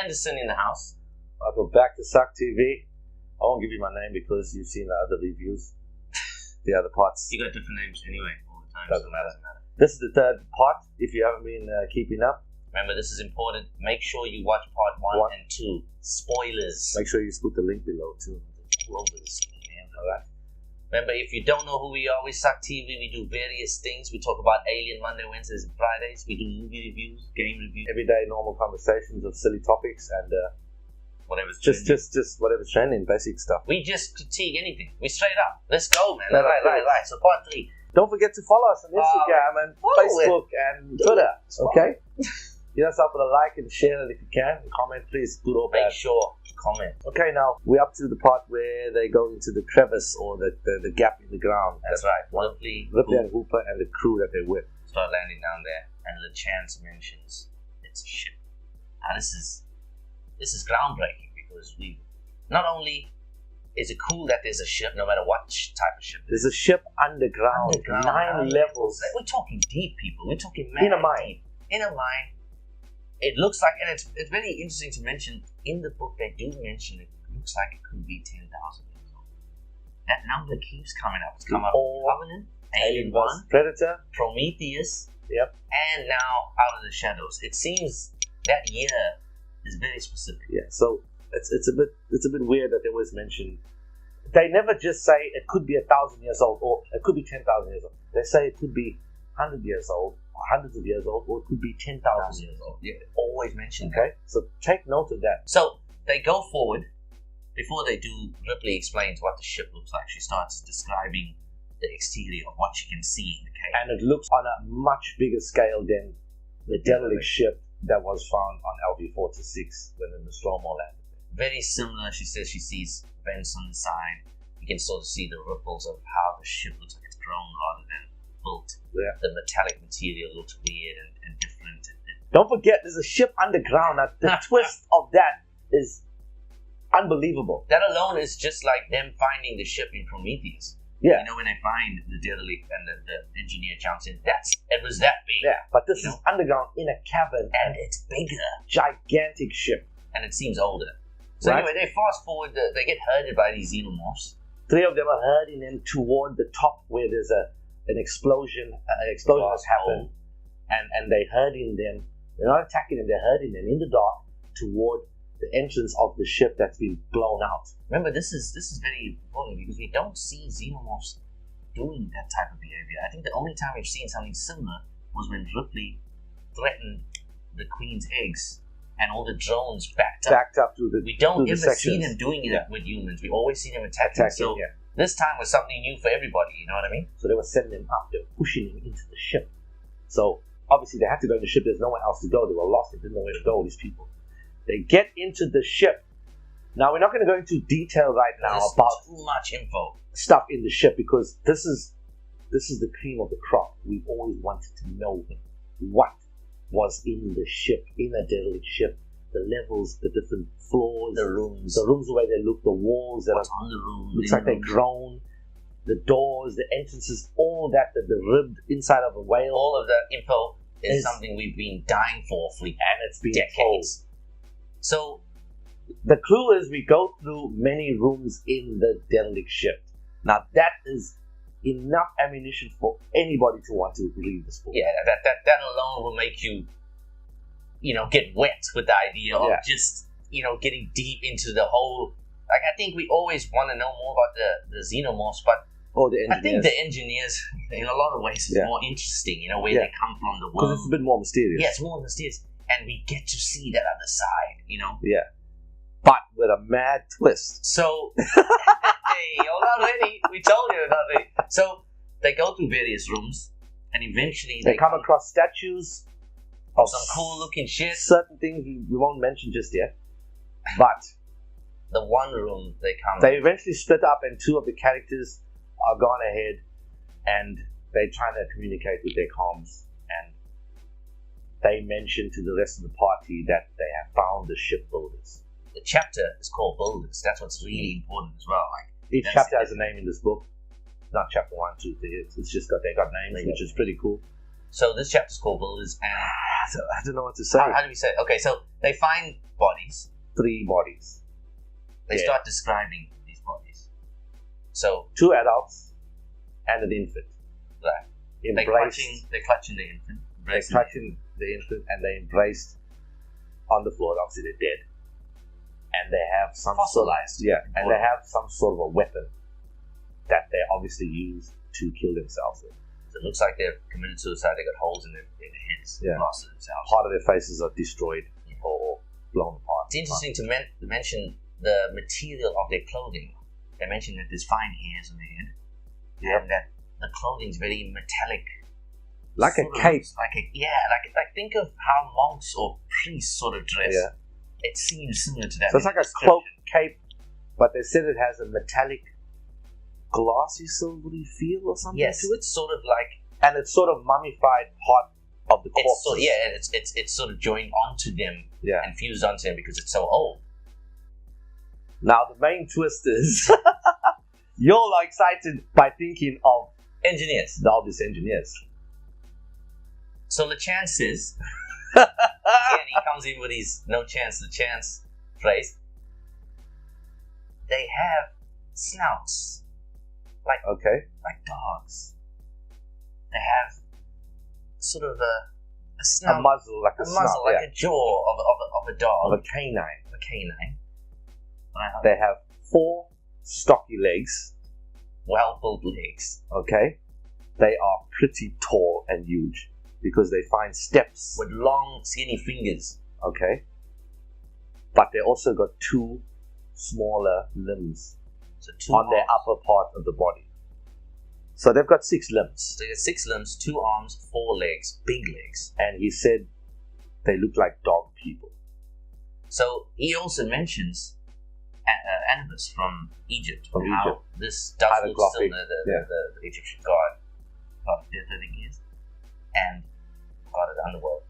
Anderson in the house. Welcome back to SUCtv. I won't give you my name because you've seen the other reviews, the other parts. You got different names anyway all the time. Doesn't matter. This is the third part. If you haven't been keeping up, remember, this is important. Make sure you watch part 1 and 2. Spoilers. Make sure you put the link below too. All over the screen, man. Alright. Remember, if you don't know who we are, we SUCtv. We do various things. We talk about Alien Monday, Wednesdays, and Fridays. We do movie reviews, game reviews, Everyday normal conversations of silly topics and whatever's just whatever's trending, basic stuff. We just critique anything. We straight up. Let's go, man. Right. So part 3. Don't forget to follow us on Instagram and Facebook and Twitter. Okay. Hit us up with a like and share it if you can. Comment, please, good or bad. Make sure to comment. Okay, now we're up to the part where they go into the crevice or the gap in the ground. That's right. Ripley and Hooper and the crew that they're with start landing down there, and LeChance mentions it's a ship. Now this is groundbreaking because we not only is it cool that there's a ship, no matter what type of ship. There's a ship underground 9 levels. We're talking deep, people. We're talking in a mine. In a mine. It looks like, and it's very interesting to mention, in the book they do mention it looks like it could be 10,000 years old. That number keeps coming up. It's come up with Covenant, Alien 1, Predator, Prometheus, yep, and now Out of the Shadows. It seems that year is very specific. Yeah, so it's a bit weird that they always mention. They never just say it could be 1,000 years old or it could be 10,000 years old. They say it could be 100 years old, or hundreds of years old, or it could be 10,000 years old. Yeah, always mention that. So take note of that. So they go forward. Before they do, Ripley explains what the ship looks like. She starts describing the exterior of what she can see in the cave. And it looks on a much bigger scale than the derelict ship that was found on LV-426 when the Nostromo landed. Very similar. She says she sees vents on the side. You can sort of see the ripples of how the ship looks like it's grown rather than built. Yeah. The metallic material looks weird and different. Don't forget, there's a ship underground. Now, the twist of that is unbelievable. That alone is just like them finding the ship in Prometheus. Yeah. You know, when they find the derelict and the engineer jumps in, it was that big. Yeah, but this is underground in a cavern. And it's bigger. Gigantic ship. And it seems older. So anyway, they fast forward, they get herded by these xenomorphs. 3 of them are herding them toward the top where there's an explosion. An explosion has happened. And they're herding them. They're not attacking them, they're herding them in the dark toward the entrance of the ship that's been blown out. Remember, this is very important because we don't see xenomorphs doing that type of behavior. I think the only time we've seen something similar was when Ripley threatened the Queen's eggs and all the drones backed up to the. We don't ever see them doing it with humans. We always see them attacking. So this time was something new for everybody. You know what I mean? So they were sending them up. They were pushing them into the ship. So obviously they had to go in the ship. There's nowhere else to go. They were lost. They didn't know where to go. These people. They get into the ship. Now we're not going to go into detail right now about too much info stuff in the ship because this is the cream of the crop. We've always wanted to know what was in the ship, in a derelict ship, the levels, the different floors, the rooms the way they look, the walls that what's on the room, looks like they're grown, the doors, the entrances, all that, the ribbed inside of a whale. All of that info is something we've been dying for and it's been decades. Told. So the clue is we go through many rooms in the derelict ship. Now that is enough ammunition for anybody to want to read this book. Yeah, that alone will make you, get wet with the idea of just, getting deep into the whole. Like, I think we always want to know more about the xenomorphs, but I think the engineers, in a lot of ways, is more interesting. Where they come from, the world. Because it's a bit more mysterious. Yeah, it's more mysterious, and we get to see that other side. Yeah. But with a mad twist. So, hey, you're not ready. We told you you're not ready. So, they go through various rooms, and eventually they come across statues of some cool-looking shit. Certain things we won't mention just yet. But the one room they eventually split up, and 2 of the characters are gone ahead, and they're trying to communicate with their comms, and they mention to the rest of the party that they have found the shipbuilders. The chapter is called Builders. That's what's really important as well. Like each chapter has a name in this book. Not chapter 1, 2, 3. It's just they got names, which is pretty cool. So this chapter is called Builders, and I don't know what to say. How do we say it? Okay, so they find bodies. 3 bodies. They start describing these bodies. So 2 adults and an infant. Right. They're clutching the infant. They're clutching the infant and they're embraced on the floor. Obviously, they're dead. And they have some fossilized. And they have some sort of a weapon that they obviously use to kill themselves with. So it looks like they've committed suicide. They got holes in their heads. Blasted themselves. Part of their faces are destroyed or blown apart. It's interesting to mention the material of their clothing. They mentioned that there's fine hairs on their head. And that the clothing's very metallic. Like a cape. Like think of how monks or priests sort of dress. Yeah. It seems similar to that. So it's like a cloak cape, but they said it has a metallic, glassy, silvery feel or something to it. It's sort of like, and it's sort of mummified part of the corpse. It's sort of joined onto them and fused onto them because it's so old. Now the main twist is you're excited by thinking of engineers, the obvious engineers. So the chances. And he comes in with his the chance phrase. They have snouts. Like dogs. They have sort of a snout. A muzzle, like a muzzle, like a jaw of a dog. Of a canine. Right. They have 4 stocky legs. Well-built legs. Okay. They are pretty tall and huge. Because they find steps with long, skinny fingers. Okay. But they also got 2 smaller limbs on their upper part of the body. So they've got 6 limbs. So they got 6 limbs, 2 arms, 4 legs, big legs. And he said they look like dog people. So he also mentions Anubis from Egypt. How this does look still the Egyptian god of death, I think he is. And God of the underworld.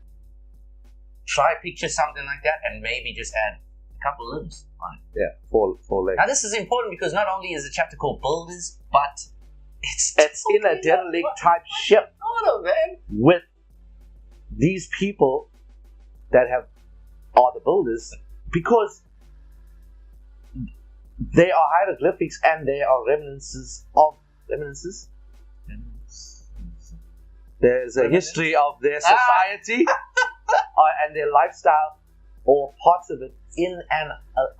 Try picture something like that and maybe just add a couple of limbs on it. Yeah, 4 legs. Now this is important because not only is the chapter called Builders, but it's in a derelict type ship with these people that are the builders, because they are hieroglyphics and they are remnants. There's a history of their society and their lifestyle, or parts of it, in and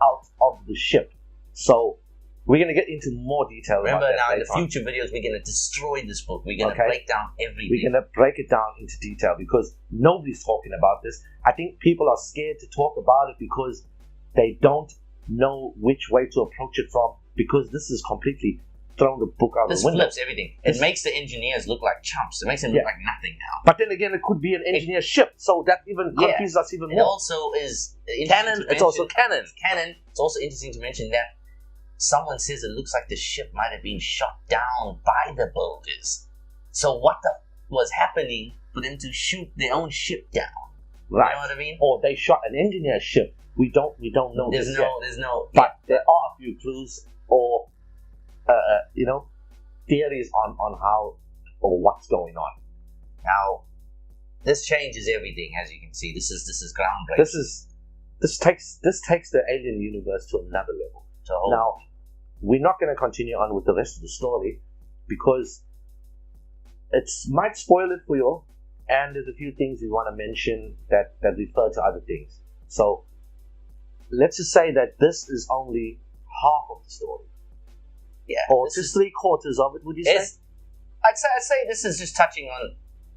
out of the ship. So we're going to get into more detail. Remember, now in the future videos, we're going to destroy this book. We're going to break down everything. We're going to break it down into detail because nobody's talking about this. I think people are scared to talk about it because they don't know which way to approach it from, because this is completely thrown the book out the window. This flips everything. It makes the engineers look like chumps. It makes them look like nothing now. But then again, it could be an engineer ship, so that even confuses us even more. It also is canon. It's also canon. It's also interesting to mention that someone says it looks like the ship might have been shot down by the builders. So what was happening for them to shoot their own ship down? Right. You know what I mean? Or they shot an engineer ship. We don't know. There's no. But there are a few clues or theories on how or what's going on. Now, this changes everything, as you can see. This is groundbreaking. This takes the alien universe to another level. Now, we're not going to continue on with the rest of the story because it might spoil it for you, and there's a few things we want to mention that refer to other things. So let's just say that this is only half of the story. Yeah. Or just 3/4 of it, would you say? I'd say this is just touching on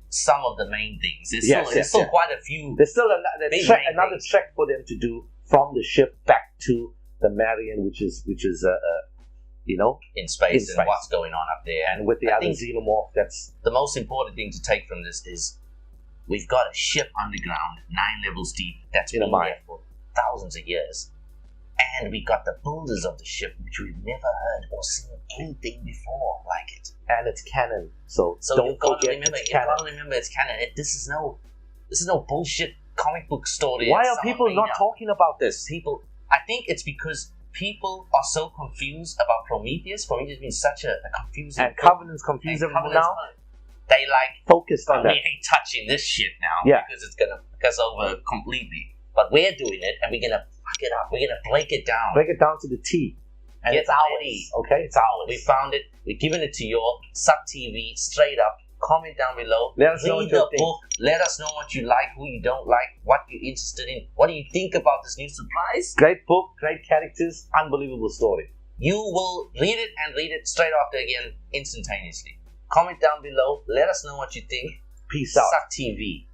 some of the main things. There's still quite a few. There's still another trek for them to do from the ship back to the Marion, which is in space and what's going on up there. And with the other xenomorph, that's the most important thing to take from this is we've got a ship underground, 9 levels deep, that's been there for thousands of years. And we got the builders of the ship, which we've never heard or seen anything before like it. And it's canon. So you've got to remember it's canon. This is no bullshit comic book story. Why are people not talking about this? I think it's because people are so confused about Prometheus. Prometheus has been such a confusing and Covenant's confusing them now. they like focused on that. really touching this shit now because it's gonna piss over completely. But we're doing it, and we're gonna fuck it up. We're gonna break it down. Break it down to the T. And it's ours. Okay, it's ours. We found it. We're giving it to you all. SUCtv, straight up. Comment down below. Let us know Read the book. Let us know what you like, who you don't like, what you're interested in. What do you think about this new surprise? Great book, great characters, unbelievable story. You will read it and read it straight after again, instantaneously. Comment down below. Let us know what you think. Peace out. SUCtv.